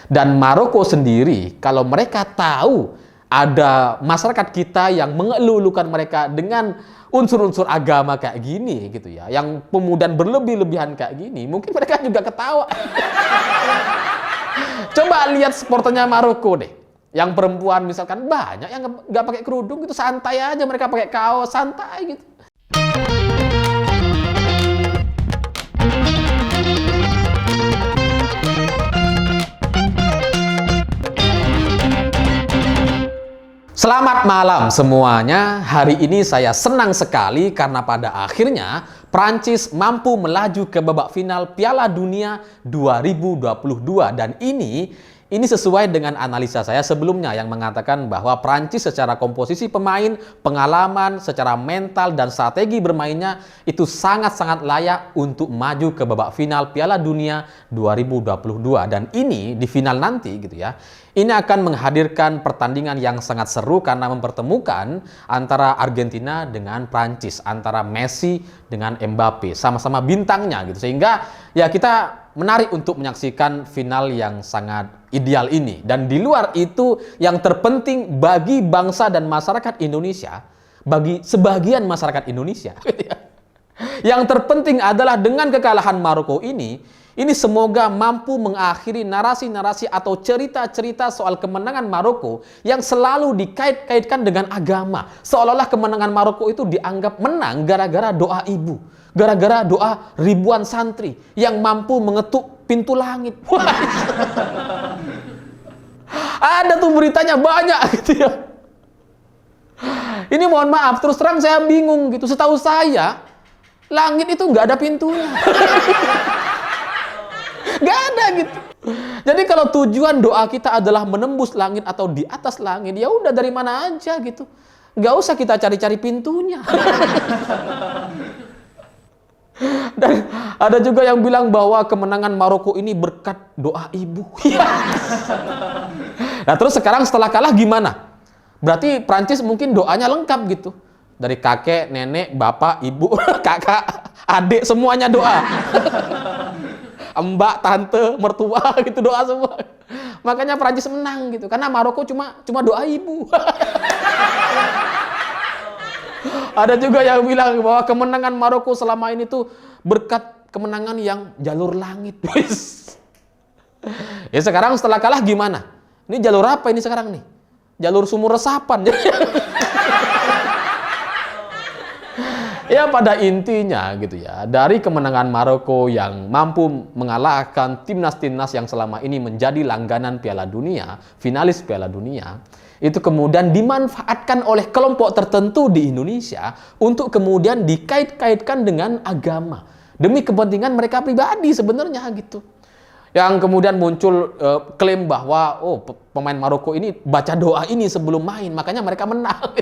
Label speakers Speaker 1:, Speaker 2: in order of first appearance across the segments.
Speaker 1: Dan Maroko sendiri, kalau mereka tahu ada masyarakat kita yang mengeluh-elukan mereka dengan unsur-unsur agama kayak gini gitu ya, yang pemudan berlebih-lebihan kayak gini, mungkin mereka juga ketawa. Coba lihat supporternya Maroko deh. Yang perempuan misalkan banyak yang nggak pakai kerudung, itu santai aja, mereka pakai kaos santai gitu. Selamat malam semuanya. Hari ini saya senang sekali karena pada akhirnya Prancis mampu melaju ke babak final Piala Dunia 2022 dan ini sesuai dengan analisa saya sebelumnya yang mengatakan bahwa Prancis secara komposisi pemain, pengalaman, secara mental dan strategi bermainnya itu sangat-sangat layak untuk maju ke babak final Piala Dunia 2022 dan ini di final nanti gitu ya. Ini akan menghadirkan pertandingan yang sangat seru karena mempertemukan antara Argentina dengan Prancis, antara Messi dengan Mbappe, sama-sama bintangnya gitu. Sehingga ya kita menarik untuk menyaksikan final yang sangat ideal ini. Dan di luar itu yang terpenting bagi bangsa dan masyarakat Indonesia, bagi sebagian masyarakat Indonesia, yang terpenting adalah dengan kekalahan Maroko ini semoga mampu mengakhiri narasi-narasi atau cerita-cerita soal kemenangan Maroko yang selalu dikait-kaitkan dengan agama. Seolah-olah kemenangan Maroko itu dianggap menang gara-gara doa ibu, gara-gara doa ribuan santri yang mampu mengetuk pintu langit. Ada tuh beritanya banyak gitu ya. Ini mohon maaf, terus terang saya bingung gitu. Setahu saya, langit itu nggak ada pintunya. Gak ada gitu. Jadi kalau tujuan doa kita adalah menembus langit atau di atas langit, ya udah dari mana aja gitu. Gak usah kita cari-cari pintunya. Dan ada juga yang bilang bahwa kemenangan Maroko ini berkat doa ibu. Nah terus sekarang setelah kalah gimana? Berarti Prancis mungkin doanya lengkap gitu. Dari kakek, nenek, bapak, ibu, kakak, adik semuanya doa. Mbak, tante, mertua gitu doa semua. Makanya Prancis menang gitu. Karena Maroko cuma doa ibu. Ada juga yang bilang bahwa kemenangan Maroko selama ini tuh berkat kemenangan yang jalur langit. Ya sekarang setelah kalah gimana? Ini jalur apa ini sekarang nih? Jalur sumur resapan. Ya pada intinya gitu ya, dari kemenangan Maroko yang mampu mengalahkan timnas-timnas yang selama ini menjadi langganan Piala Dunia, finalis Piala Dunia, itu kemudian dimanfaatkan oleh kelompok tertentu di Indonesia untuk kemudian dikait-kaitkan dengan agama. Demi kepentingan mereka pribadi sebenarnya gitu. Yang kemudian muncul klaim bahwa pemain Maroko ini baca doa ini sebelum main, makanya mereka menang.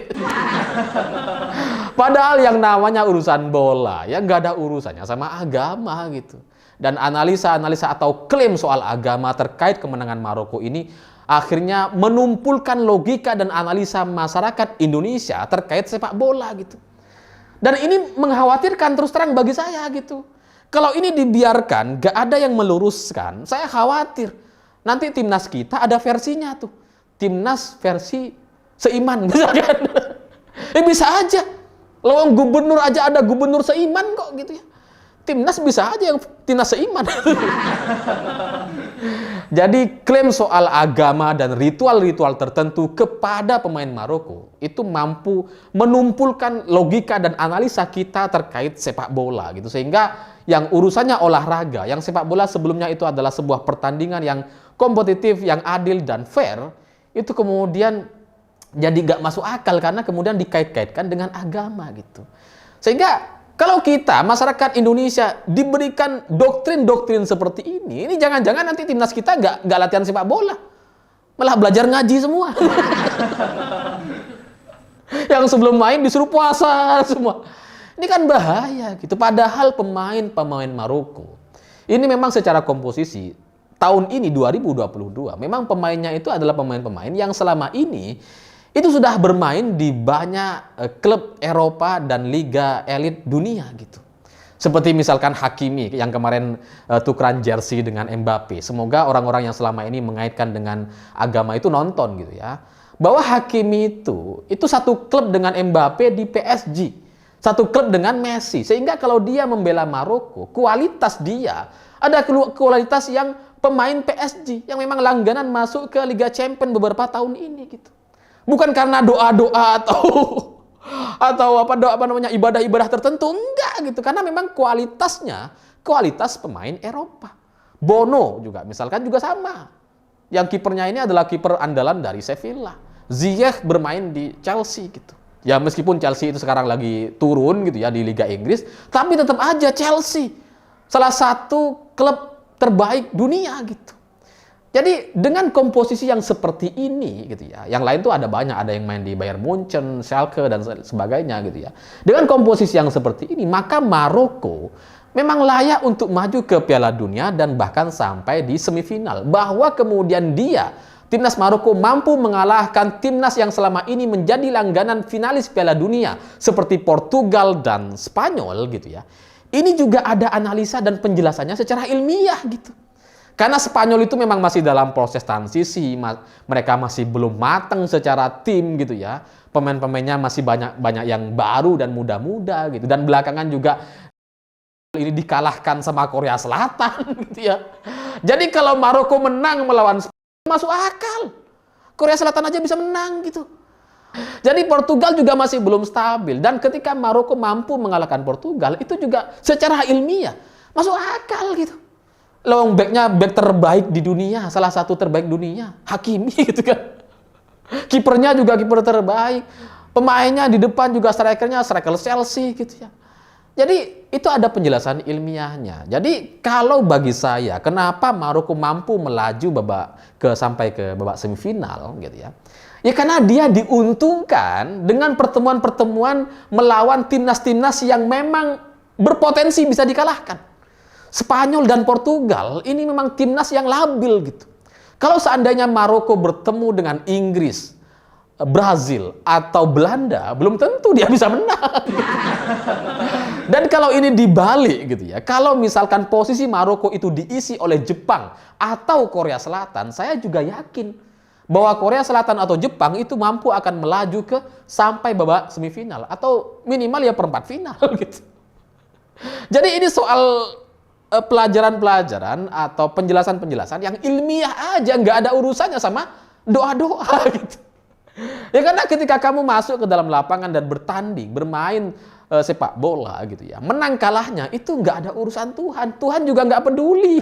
Speaker 1: Padahal yang namanya urusan bola ya nggak ada urusannya sama agama gitu. Dan analisa-analisa atau klaim soal agama terkait kemenangan Maroko ini akhirnya menumpulkan logika dan analisa masyarakat Indonesia terkait sepak bola gitu. Dan ini mengkhawatirkan terus terang bagi saya gitu. Kalau ini dibiarkan, gak ada yang meluruskan, saya khawatir. Nanti timnas kita ada versinya tuh. Timnas versi seiman misalkan. Bisa aja. Lawang gubernur aja ada gubernur seiman kok gitu ya. Timnas bisa aja yang timnas seiman. Jadi klaim soal agama dan ritual-ritual tertentu kepada pemain Maroko itu mampu menumpulkan logika dan analisa kita terkait sepak bola gitu. Sehingga yang urusannya olahraga, yang sepak bola sebelumnya itu adalah sebuah pertandingan yang kompetitif, yang adil dan fair, itu kemudian jadi gak masuk akal karena kemudian dikait-kaitkan dengan agama gitu. Sehingga kalau kita, masyarakat Indonesia diberikan doktrin-doktrin seperti ini jangan-jangan nanti timnas kita gak latihan sepak bola. Malah belajar ngaji semua. Yang sebelum main disuruh puasa semua. Ini kan bahaya gitu. Padahal pemain Maroko ini memang secara komposisi tahun ini 2022 memang pemainnya itu adalah pemain-pemain yang selama ini itu sudah bermain di banyak klub Eropa dan liga elit dunia gitu. Seperti misalkan Hakimi yang kemarin tukeran jersey dengan Mbappe. Semoga orang-orang yang selama ini mengaitkan dengan agama itu nonton gitu ya. Bahwa Hakimi itu satu klub dengan Mbappe di PSG. Satu klub dengan Messi. Sehingga kalau dia membela Maroko, kualitas dia ada kualitas yang pemain PSG yang memang langganan masuk ke Liga Champions beberapa tahun ini gitu. Bukan karena doa-doa atau ibadah-ibadah tertentu, enggak gitu, karena memang kualitas pemain Eropa. Bono juga misalkan juga sama, yang kipernya ini adalah kiper andalan dari Sevilla. Ziyech bermain di Chelsea gitu ya, meskipun Chelsea itu sekarang lagi turun gitu ya di Liga Inggris, tapi tetap aja Chelsea salah satu klub terbaik dunia gitu. Jadi dengan komposisi yang seperti ini gitu ya, yang lain tuh ada banyak, ada yang main di Bayern Munchen, Schalke dan sebagainya gitu ya. Dengan komposisi yang seperti ini, maka Maroko memang layak untuk maju ke Piala Dunia dan bahkan sampai di semifinal. Bahwa kemudian timnas Maroko mampu mengalahkan timnas yang selama ini menjadi langganan finalis Piala Dunia seperti Portugal dan Spanyol gitu ya. Ini juga ada analisa dan penjelasannya secara ilmiah gitu. Karena Spanyol itu memang masih dalam proses transisi, mereka masih belum matang secara tim gitu ya. Pemain-pemainnya masih banyak yang baru dan muda-muda gitu. Dan belakangan juga ini dikalahkan sama Korea Selatan gitu ya. Jadi kalau Maroko menang melawan Spanyol, masuk akal. Korea Selatan aja bisa menang gitu. Jadi Portugal juga masih belum stabil. Dan ketika Maroko mampu mengalahkan Portugal, itu juga secara ilmiah masuk akal gitu. Lawang backnya back terbaik di dunia, salah satu terbaik dunia, Hakimi gitu kan. Kipernya juga kiper terbaik. Pemainnya di depan juga striker Chelsea gitu ya. Jadi itu ada penjelasan ilmiahnya. Jadi kalau bagi saya, kenapa Maroko mampu melaju sampai ke babak semifinal gitu ya. Ya karena dia diuntungkan dengan pertemuan-pertemuan melawan timnas-timnas yang memang berpotensi bisa dikalahkan. Spanyol dan Portugal ini memang timnas yang labil gitu. Kalau seandainya Maroko bertemu dengan Inggris, Brazil atau Belanda, belum tentu dia bisa menang. Dan kalau ini dibalik gitu ya, kalau misalkan posisi Maroko itu diisi oleh Jepang atau Korea Selatan, saya juga yakin bahwa Korea Selatan atau Jepang itu mampu akan melaju sampai babak semifinal atau minimal ya perempat final gitu. Jadi ini soal pelajaran-pelajaran atau penjelasan-penjelasan yang ilmiah aja, nggak ada urusannya sama doa-doa gitu. Ya karena ketika kamu masuk ke dalam lapangan dan bermain sepak bola gitu ya, menang kalahnya itu nggak ada urusan Tuhan. Tuhan juga nggak peduli.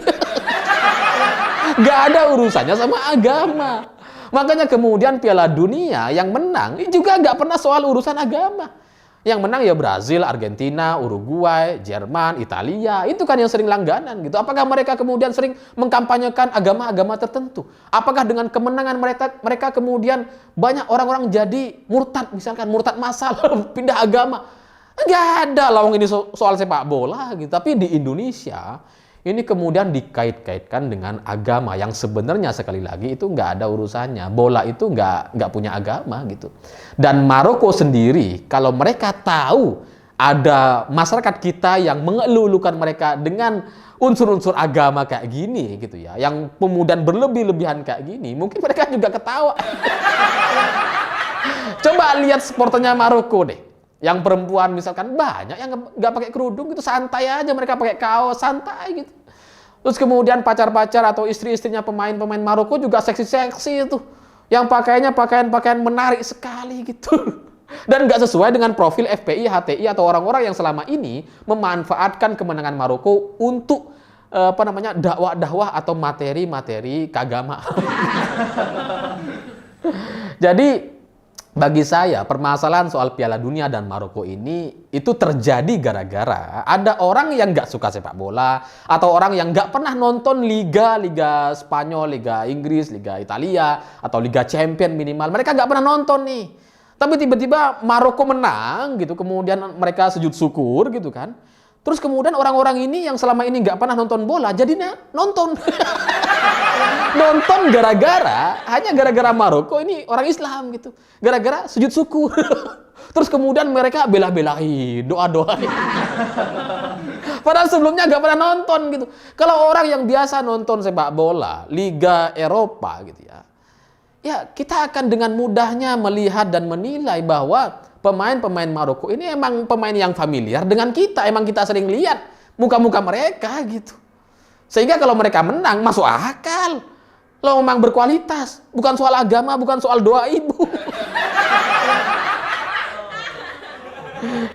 Speaker 1: Nggak ada urusannya sama agama. Makanya kemudian Piala Dunia yang menang juga nggak pernah soal urusan agama. Yang menang ya Brazil, Argentina, Uruguay, Jerman, Italia. Itu kan yang sering langganan gitu. Apakah mereka kemudian sering mengkampanyekan agama-agama tertentu? Apakah dengan kemenangan mereka kemudian banyak orang-orang jadi murtad, misalkan murtad massal, pindah agama? Enggak ada lawang ini soal sepak bola gitu. Tapi di Indonesia ini kemudian dikait-kaitkan dengan agama yang sebenarnya sekali lagi itu nggak ada urusannya. Bola itu nggak punya agama gitu. Dan Maroko sendiri, kalau mereka tahu ada masyarakat kita yang mengelulukan mereka dengan unsur-unsur agama kayak gini gitu ya, yang kemudian berlebih-lebihan kayak gini, mungkin mereka juga ketawa. Coba lihat supporternya Maroko deh. Yang perempuan misalkan banyak yang nggak pakai kerudung gitu, santai aja, mereka pakai kaos santai gitu. Terus kemudian pacar-pacar atau istri-istrinya pemain-pemain Maroko juga seksi-seksi itu, yang pakaiannya pakaian-pakaian menarik sekali gitu. Dan nggak sesuai dengan profil FPI, HTI atau orang-orang yang selama ini memanfaatkan kemenangan Maroko untuk dakwah-dakwah atau materi-materi keagamaan. Jadi bagi saya, permasalahan soal Piala Dunia dan Maroko ini itu terjadi gara-gara ada orang yang nggak suka sepak bola atau orang yang nggak pernah nonton Liga Spanyol, Liga Inggris, Liga Italia atau Liga Champions minimal. Mereka nggak pernah nonton nih. Tapi tiba-tiba Maroko menang gitu, kemudian mereka sujud syukur gitu kan. Terus kemudian orang-orang ini yang selama ini nggak pernah nonton bola, jadinya nonton. Nonton hanya gara-gara Maroko ini orang Islam gitu. Gara-gara sujud syukur. Terus kemudian mereka bela-belain, doa-doain. Padahal sebelumnya nggak pernah nonton gitu. Kalau orang yang biasa nonton sepak bola, Liga Eropa gitu ya, ya kita akan dengan mudahnya melihat dan menilai bahwa pemain-pemain Maroko ini emang pemain yang familiar dengan kita. Emang kita sering lihat muka-muka mereka gitu. Sehingga kalau mereka menang, masuk akal. Lo memang berkualitas. Bukan soal agama, bukan soal doa ibu.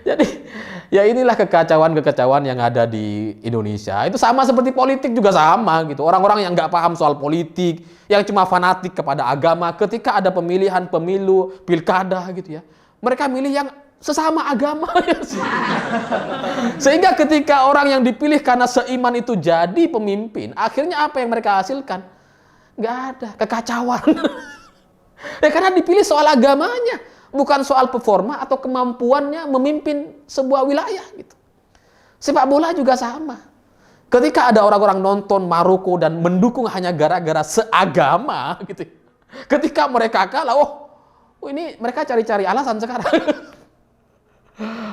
Speaker 1: Jadi, ya inilah kekacauan-kekacauan yang ada di Indonesia. Itu sama seperti politik juga sama gitu. Orang-orang yang nggak paham soal politik, yang cuma fanatik kepada agama, ketika ada pemilihan pemilu, pilkada gitu ya, mereka milih yang sesama agama. Sehingga ketika orang yang dipilih karena seiman itu jadi pemimpin, akhirnya apa yang mereka hasilkan? Nggak ada, kekacauan. Ya karena dipilih soal agamanya, bukan soal performa atau kemampuannya memimpin sebuah wilayah gitu. Sepak bola juga sama. Ketika ada orang-orang nonton Maroko dan mendukung hanya gara-gara seagama gitu. Ketika mereka kalah, oh ini mereka cari-cari alasan sekarang.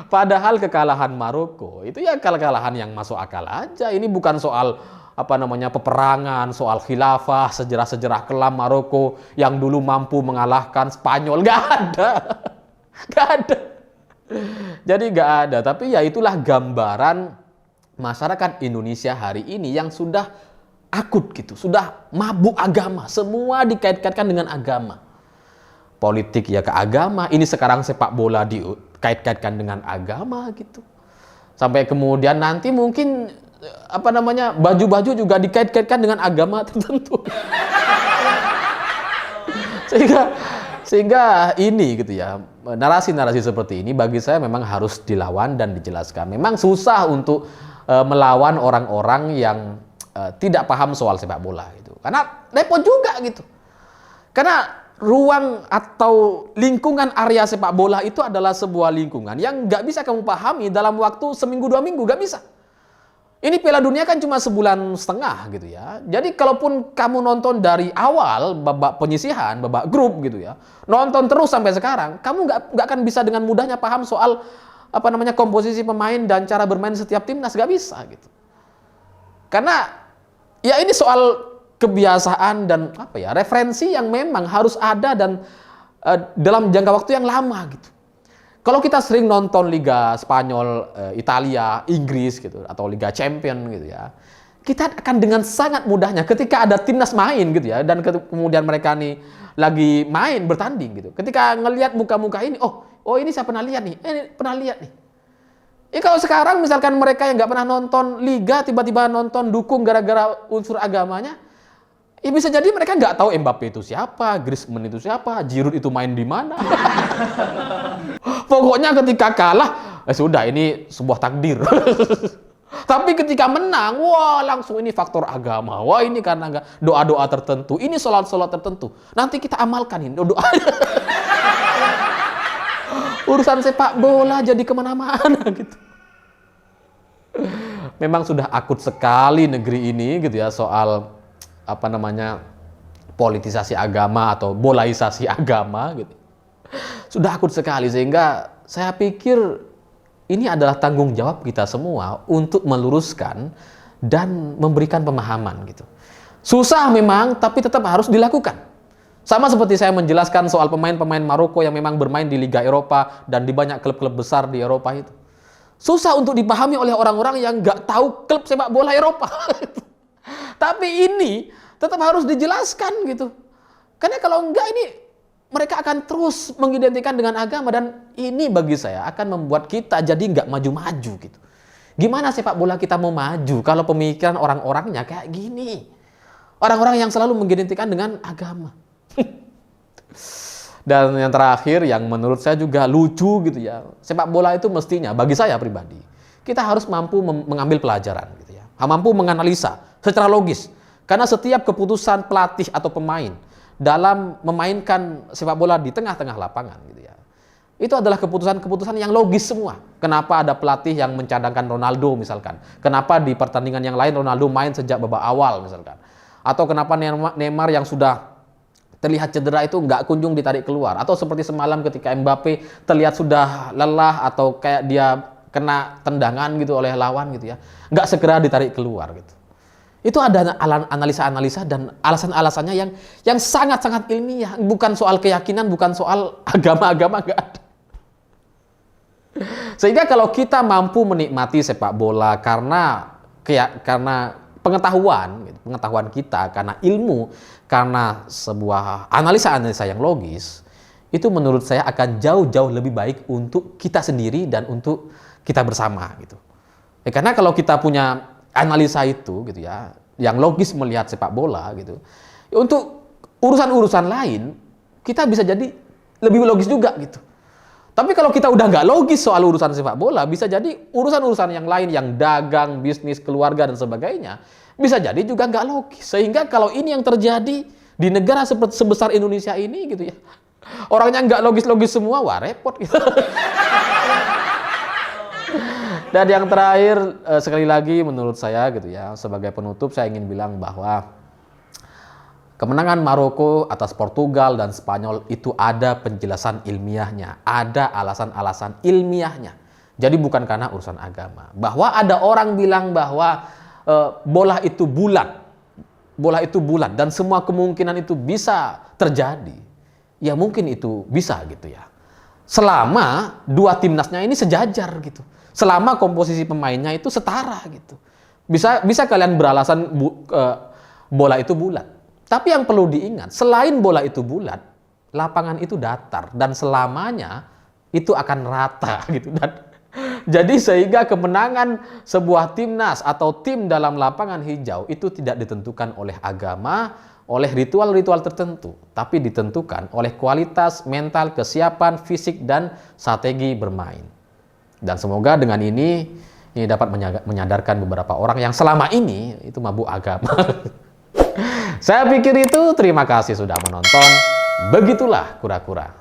Speaker 1: Padahal kekalahan Maroko itu ya kekalahan yang masuk akal aja. Ini bukan soal peperangan, soal khilafah, sejarah-sejarah kelam Maroko yang dulu mampu mengalahkan Spanyol. Nggak ada. Nggak ada. Jadi nggak ada. Tapi ya itulah gambaran masyarakat Indonesia hari ini yang sudah akut gitu. Sudah mabuk agama. Semua dikait-kaitkan dengan agama. Politik ya ke agama. Ini sekarang sepak bola dikait-kaitkan dengan agama gitu. Sampai kemudian nanti mungkin baju-baju juga dikait-kaitkan dengan agama tertentu. sehingga ini gitu ya, narasi-narasi seperti ini bagi saya memang harus dilawan dan dijelaskan. Memang susah untuk melawan orang-orang yang tidak paham soal sepak bola gitu. Karena repot juga gitu. Karena ruang atau lingkungan area sepak bola itu adalah sebuah lingkungan yang nggak bisa kamu pahami dalam waktu seminggu 2 minggu, nggak bisa. Ini Piala Dunia kan cuma sebulan setengah gitu ya. Jadi kalaupun kamu nonton dari awal babak penyisihan, babak grup gitu ya, nonton terus sampai sekarang, kamu nggak akan bisa dengan mudahnya paham soal komposisi pemain dan cara bermain setiap timnas, nggak bisa gitu. Karena ya ini soal kebiasaan dan referensi yang memang harus ada dan dalam jangka waktu yang lama gitu. Kalau kita sering nonton Liga Spanyol, Italia, Inggris gitu, atau Liga Champion gitu ya, kita akan dengan sangat mudahnya ketika ada timnas main gitu ya, dan kemudian mereka nih lagi main bertanding gitu. Ketika ngelihat muka-muka ini, oh ini saya pernah lihat nih, ini pernah lihat nih. Kalau sekarang misalkan mereka yang nggak pernah nonton Liga tiba-tiba nonton dukung gara-gara unsur agamanya, ya bisa jadi mereka nggak tahu Mbappe itu siapa, Griezmann itu siapa, Giroud itu main di mana. Pokoknya ketika kalah, sudah ini sebuah takdir. Tapi ketika menang, wah langsung ini faktor agama. Wah ini karena doa-doa tertentu, ini sholat-sholat tertentu. Nanti kita amalkan ini doa. Urusan sepak bola jadi kemana-mana gitu. Memang sudah akut sekali negeri ini gitu ya soal politisasi agama atau bolaisasi agama gitu. Sudah akut sekali sehingga saya pikir ini adalah tanggung jawab kita semua untuk meluruskan dan memberikan pemahaman gitu. Susah memang, tapi tetap harus dilakukan. Sama seperti saya menjelaskan soal pemain-pemain Maroko yang memang bermain di Liga Eropa dan di banyak klub-klub besar di Eropa itu. Susah untuk dipahami oleh orang-orang yang nggak tahu klub sepak bola Eropa. Tapi ini tetap harus dijelaskan gitu. Karena kalau enggak ini mereka akan terus mengidentikan dengan agama dan ini bagi saya akan membuat kita jadi nggak maju-maju gitu. Gimana sepak bola kita mau maju kalau pemikiran orang-orangnya kayak gini? Orang-orang yang selalu mengidentikan dengan agama. Dan yang terakhir yang menurut saya juga lucu gitu ya. Sepak bola itu mestinya bagi saya pribadi kita harus mampu mengambil pelajaran gitu ya. Mampu menganalisa secara logis. Karena setiap keputusan pelatih atau pemain dalam memainkan sepak bola di tengah-tengah lapangan gitu ya, itu adalah keputusan-keputusan yang logis semua. Kenapa ada pelatih yang mencadangkan Ronaldo misalkan? Kenapa di pertandingan yang lain Ronaldo main sejak babak awal misalkan? Atau kenapa Neymar yang sudah terlihat cedera itu nggak kunjung ditarik keluar? Atau seperti semalam ketika Mbappe terlihat sudah lelah atau kayak dia kena tendangan gitu oleh lawan gitu ya, nggak segera ditarik keluar gitu. Itu ada analisa-analisa dan alasan-alasannya yang sangat-sangat ilmiah. Bukan soal keyakinan, bukan soal agama-agama, nggak ada. Sehingga kalau kita mampu menikmati sepak bola karena pengetahuan kita, karena ilmu, karena sebuah analisa-analisa yang logis, itu menurut saya akan jauh-jauh lebih baik untuk kita sendiri dan untuk kita bersama gitu. Karena kalau kita punya analisa itu gitu ya, yang logis melihat sepak bola gitu, untuk urusan-urusan lain kita bisa jadi lebih logis juga gitu. Tapi kalau kita udah nggak logis soal urusan sepak bola, bisa jadi urusan-urusan yang lain, yang dagang, bisnis, keluarga dan sebagainya, bisa jadi juga nggak logis. Sehingga kalau ini yang terjadi di negara sebesar Indonesia ini gitu ya, orangnya nggak logis-logis semua, wah repot gitu. Dan yang terakhir, sekali lagi menurut saya gitu ya, sebagai penutup saya ingin bilang bahwa kemenangan Maroko atas Portugal dan Spanyol itu ada penjelasan ilmiahnya, ada alasan-alasan ilmiahnya. Jadi bukan karena urusan agama. Bahwa ada orang bilang bahwa bola itu bulat dan semua kemungkinan itu bisa terjadi. Ya mungkin itu bisa gitu ya. Selama dua timnasnya ini sejajar gitu. Selama komposisi pemainnya itu setara gitu. Bisa kalian beralasan bola itu bulat. Tapi yang perlu diingat, selain bola itu bulat, lapangan itu datar dan selamanya itu akan rata gitu. Dan jadi sehingga kemenangan sebuah timnas atau tim dalam lapangan hijau itu tidak ditentukan oleh agama, oleh ritual-ritual tertentu, tapi ditentukan oleh kualitas mental, kesiapan fisik dan strategi bermain. Dan semoga dengan ini dapat menyadarkan beberapa orang yang selama ini itu mabuk agama. Saya pikir itu. Terima kasih sudah menonton. Begitulah kura-kura.